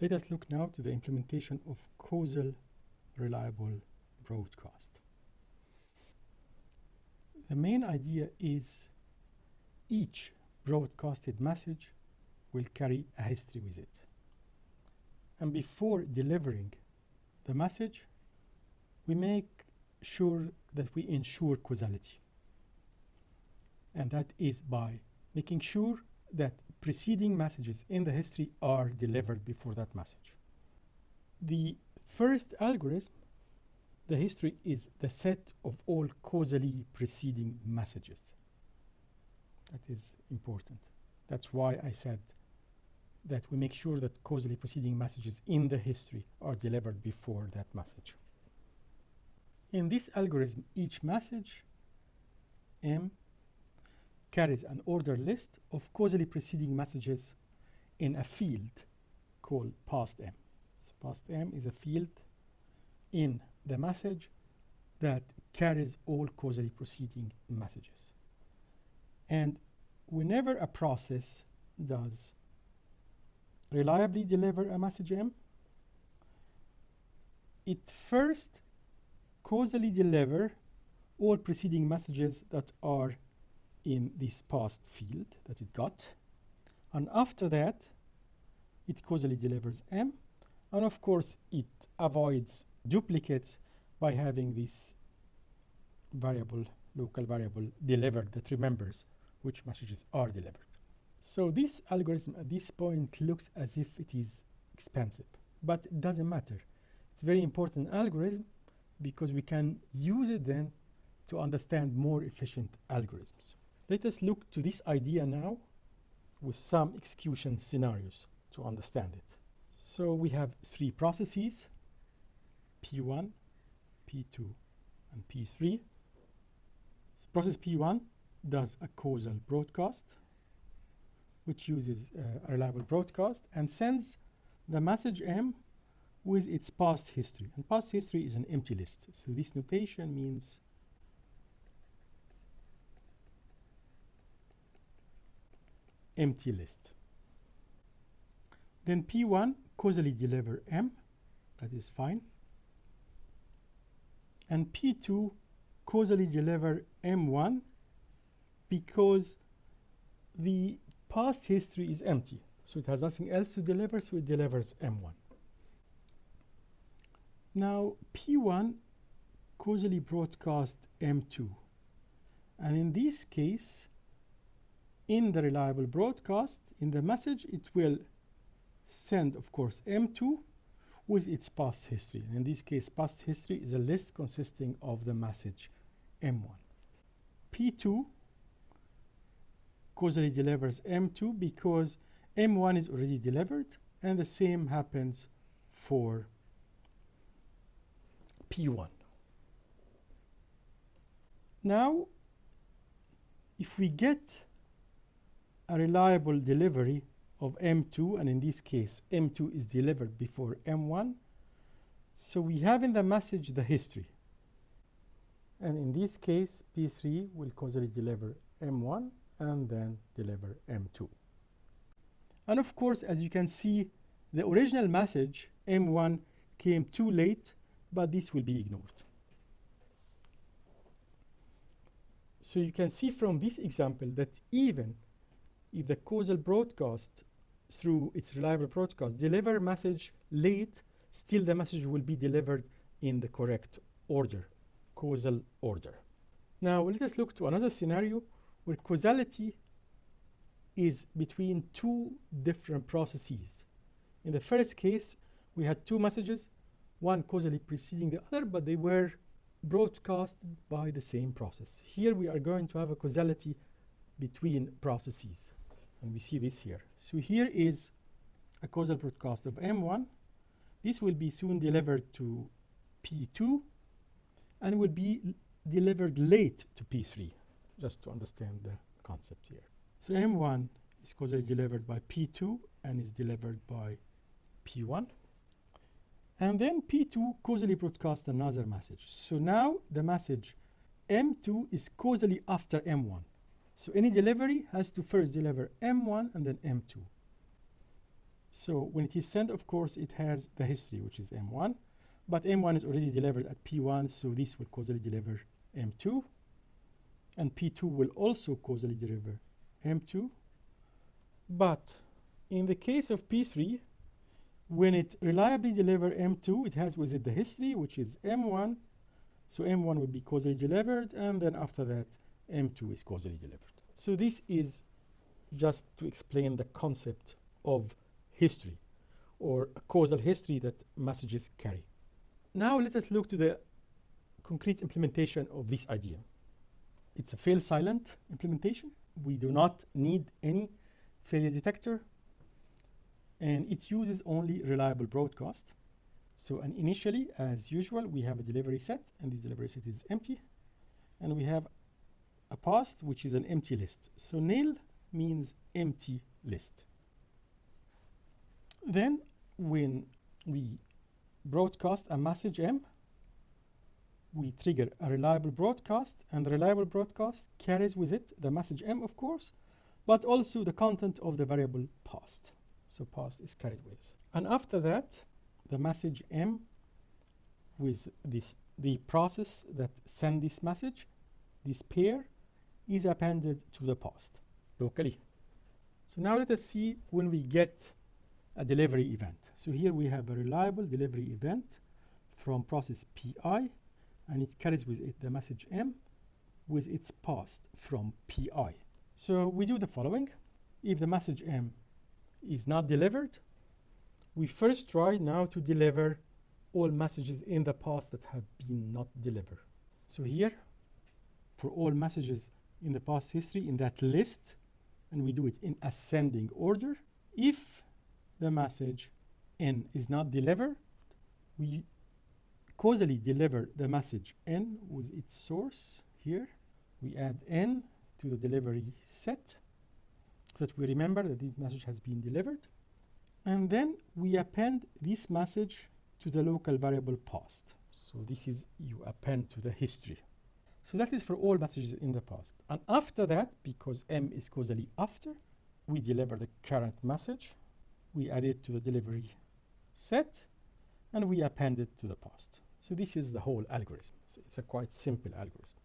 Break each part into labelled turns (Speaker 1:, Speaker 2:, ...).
Speaker 1: Let us look now to the implementation of causal reliable broadcast. The main idea is each broadcasted message will carry a history with it. And before delivering the message, we make sure that we ensure causality. And that is by making sure that preceding messages in the history are delivered before that message. The first algorithm, the history, is the set of all causally preceding messages. That is important. That's why I said that we make sure that causally preceding messages in the history are delivered before that message. In this algorithm, each message, M, carries an ordered list of causally preceding messages in a field called past M. So past M is a field in the message that carries all causally preceding messages. And whenever a process does reliably deliver a message M, it first causally deliver all preceding messages that are in this past field that it got, and after that it causally delivers M, and of course it avoids duplicates by having this variable, local variable, delivered that remembers which messages are delivered. So this algorithm at this point looks as if it is expensive, but it doesn't matter. It's a very important algorithm because we can use it then to understand more efficient algorithms. Let us look to this idea now with some execution scenarios to understand it. So we have three processes, P1, P2, and P3. Process P1 does a causal broadcast, which uses a reliable broadcast and sends the message M with its past history. And past history is an empty list. So this notation means empty list. Then P1 causally deliver M, that is fine. And P2 causally deliver M1 because the past history is empty. So it has nothing else to deliver, so it delivers M1. Now P1 causally broadcast M2. And in this case, in the reliable broadcast, in the message, it will send, of course, M2 with its past history. And in this case, past history is a list consisting of the message M1. P2 causally delivers M2 because M1 is already delivered, and the same happens for P1. Now, if we get a reliable delivery of M2, and in this case M2 is delivered before M1, so we have in the message the history, and in this case P3 will causally deliver M1 and then deliver M2. And of course, as you can see, the original message M1 came too late, but this will be ignored. So you can see from this example that even if the causal broadcast through its reliable broadcast deliver message late, still the message will be delivered in the correct order, causal order. Now let us look to another scenario where causality is between two different processes. In the first case, we had two messages, one causally preceding the other, but they were broadcasted by the same process. Here we are going to have a causality between processes, and we see this here. So here is a causal broadcast of M1. This will be soon delivered to P2 and will be delivered late to P3, just to understand the concept here. So M1 is causally delivered by P2 and is delivered by P1. And then P2 causally broadcasts another message. So now the message M2 is causally after M1. So any delivery has to first deliver M1 and then M2. So when it is sent, of course, it has the history, which is M1, but M1 is already delivered at P1, so this will causally deliver M2, and P2 will also causally deliver M2. But in the case of P3, when it reliably delivers M2, it has with it the history, which is M1, so M1 will be causally delivered, and then after that, M2 is causally delivered. So this is just to explain the concept of history, or a causal history that messages carry. Now let us look to the concrete implementation of this idea. It's a fail-silent implementation. We do not need any failure detector, and it uses only reliable broadcast. So, and initially, as usual, we have a delivery set, and this delivery set is empty, and we have a past, which is an empty list. So nil means empty list. Then when we broadcast a message M, we trigger a reliable broadcast, and the reliable broadcast carries with it the message M, of course, but also the content of the variable past. So past is carried with. And after that, the message M with the process that send this message, this pair, is appended to the past locally. So now let us see when we get a delivery event. So here we have a reliable delivery event from process PI, and it carries with it the message M with its past from PI. So we do the following. If the message M is not delivered, we first try now to deliver all messages in the past that have been not delivered. So here, for all messages in the past history in that list, and we do it in ascending order, if the message N is not delivered, we causally deliver the message N with its source here. We add N to the delivery set so that we remember that this message has been delivered. And then we append this message to the local variable past. So this is you append to the history. So that is for all messages in the past. And after that, because M is causally after, we deliver the current message, we add it to the delivery set, and we append it to the past. So this is the whole algorithm. So it's a quite simple algorithm.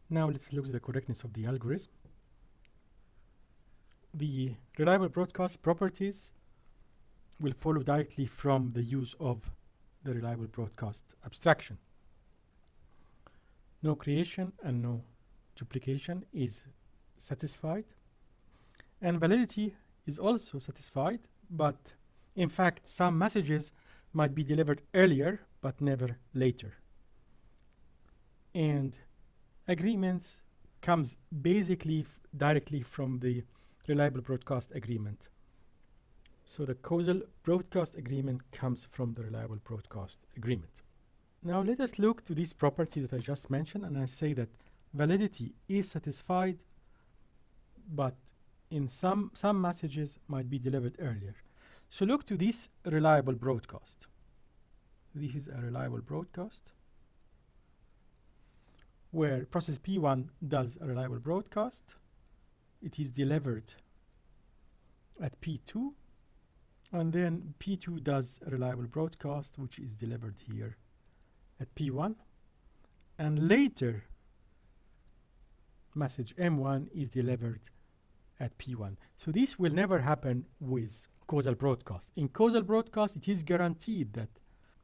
Speaker 1: Now let's look at the correctness of the algorithm. The reliable broadcast properties will follow directly from the use of the reliable broadcast abstraction. No creation and no duplication is satisfied, and validity is also satisfied, but in fact some messages might be delivered earlier but never later. And agreements comes basically directly from the reliable broadcast agreement. So the causal broadcast agreement comes from the reliable broadcast agreement. Now let us look to this property that I just mentioned, and I say that validity is satisfied, but in some messages might be delivered earlier. So look to this reliable broadcast. This is a reliable broadcast where process P1 does a reliable broadcast. It is delivered at P2, and then P2 does a reliable broadcast, which is delivered here at P1, and later message M1 is delivered at P1. So this will never happen with causal broadcast. In causal broadcast, it is guaranteed that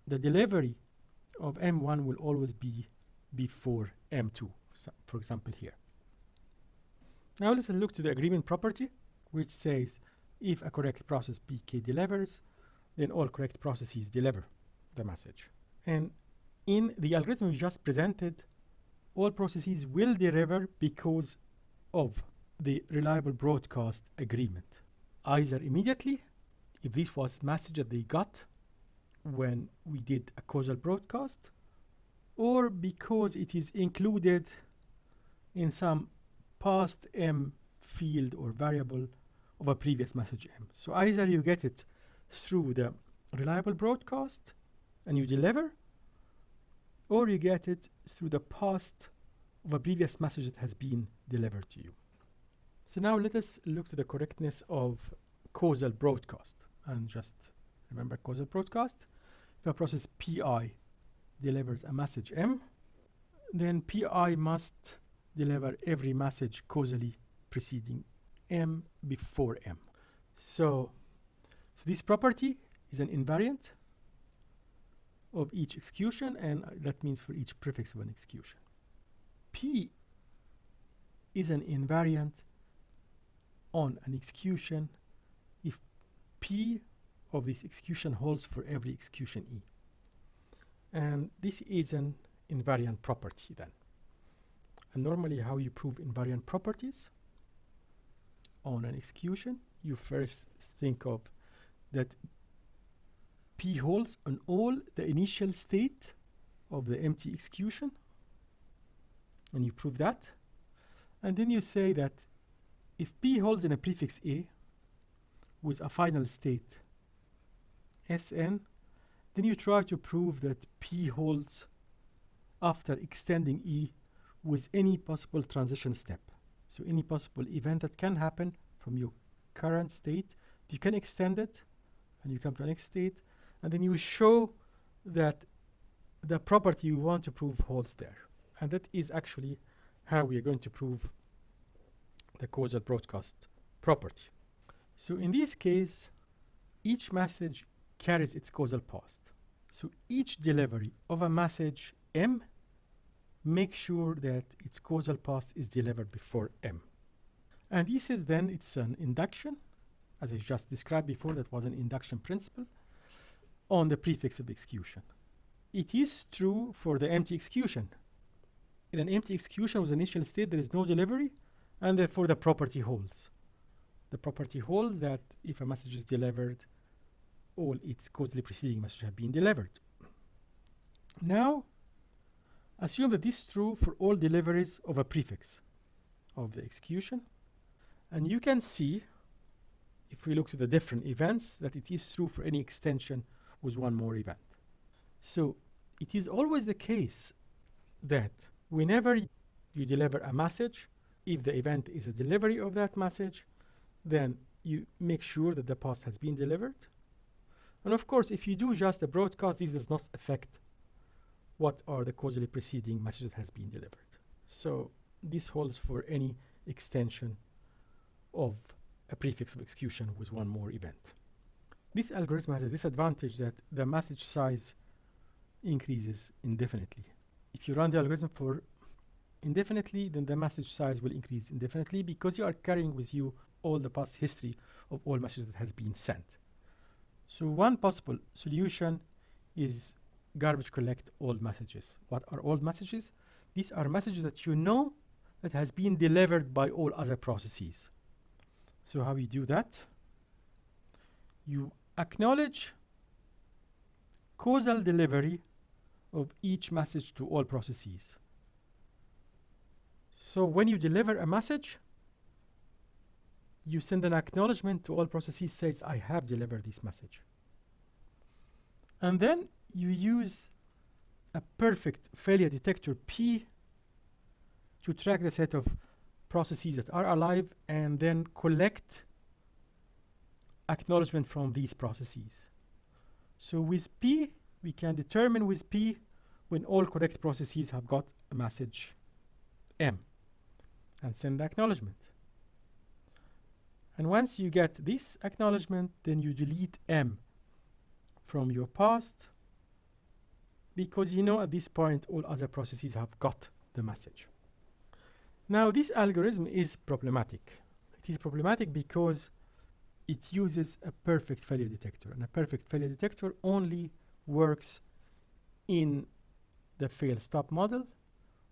Speaker 1: the delivery of M1 will always be before M2, so for example here. Now let's look to the agreement property, which says if a correct process PK delivers, then all correct processes deliver the message. And in the algorithm we just presented, all processes will deliver because of the reliable broadcast agreement, either immediately, if this was message that they got when we did a causal broadcast, or because it is included in some past M field or variable of a previous message M. So either you get it through the reliable broadcast and you deliver, or you get it through the past of a previous message that has been delivered to you. So now let us look to the correctness of causal broadcast. And just remember causal broadcast. If a process PI delivers a message M, then PI must deliver every message causally preceding M before M. So this property is an invariant of each execution, and that means for each prefix of an execution. P is an invariant on an execution if P of this execution holds for every execution E. And this is an invariant property then. And normally how you prove invariant properties on an execution, you first think of that P holds on all the initial state of the empty execution, and you prove that. And then you say that if P holds in a prefix A with a final state Sn, then you try to prove that P holds after extending E with any possible transition step. So any possible event that can happen from your current state, you can extend it and you come to the next state, and then you show that the property you want to prove holds there. And that is actually how we are going to prove the causal broadcast property. So in this case, each message carries its causal past. So each delivery of a message M, make sure that its causal past is delivered before M. And this is then, it's an induction, as I just described before, that was an induction principle on the prefix of execution. It is true for the empty execution. In an empty execution with initial state, there is no delivery, and therefore the property holds. The property holds that if a message is delivered, all its causally preceding messages have been delivered. Now, assume that this is true for all deliveries of a prefix of the execution. And you can see, if we look to the different events, that it is true for any extension with one more event. So it is always the case that whenever you deliver a message, if the event is a delivery of that message, then you make sure that the past has been delivered. And of course, if you do just a broadcast, this does not affect what are the causally preceding messages that has been delivered. So this holds for any extension of a prefix of execution with one more event. This algorithm has a disadvantage that the message size increases indefinitely. If you run the algorithm for indefinitely, then the message size will increase indefinitely because you are carrying with you all the past history of all messages that has been sent. So one possible solution is garbage collect old messages. What are old messages? These are messages that you know that has been delivered by all other processes. So how you do that? You acknowledge causal delivery of each message to all processes. So when you deliver a message, you send an acknowledgement to all processes says, I have delivered this message. And then you use a perfect failure detector P to track the set of processes that are alive and then collect acknowledgement from these processes. So with P, we can determine with P when all correct processes have got a message M and send the acknowledgement. And once you get this acknowledgement, then you delete M from your past because you know at this point all other processes have got the message. Now this algorithm is problematic. It is problematic because it uses a perfect failure detector, and a perfect failure detector only works in the fail-stop model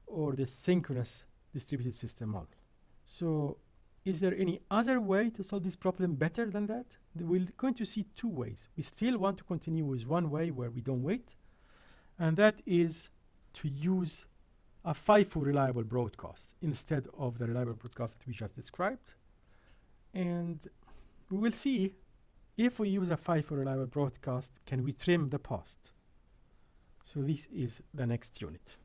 Speaker 1: or the synchronous distributed system model. So is there any other way to solve this problem better than that? We're going to see two ways. We still want to continue with one way where we don't wait, and that is to use a FIFO reliable broadcast instead of the reliable broadcast that we just described. And we will see if we use a FIFO reliable broadcast, can we trim the past? So this is the next unit.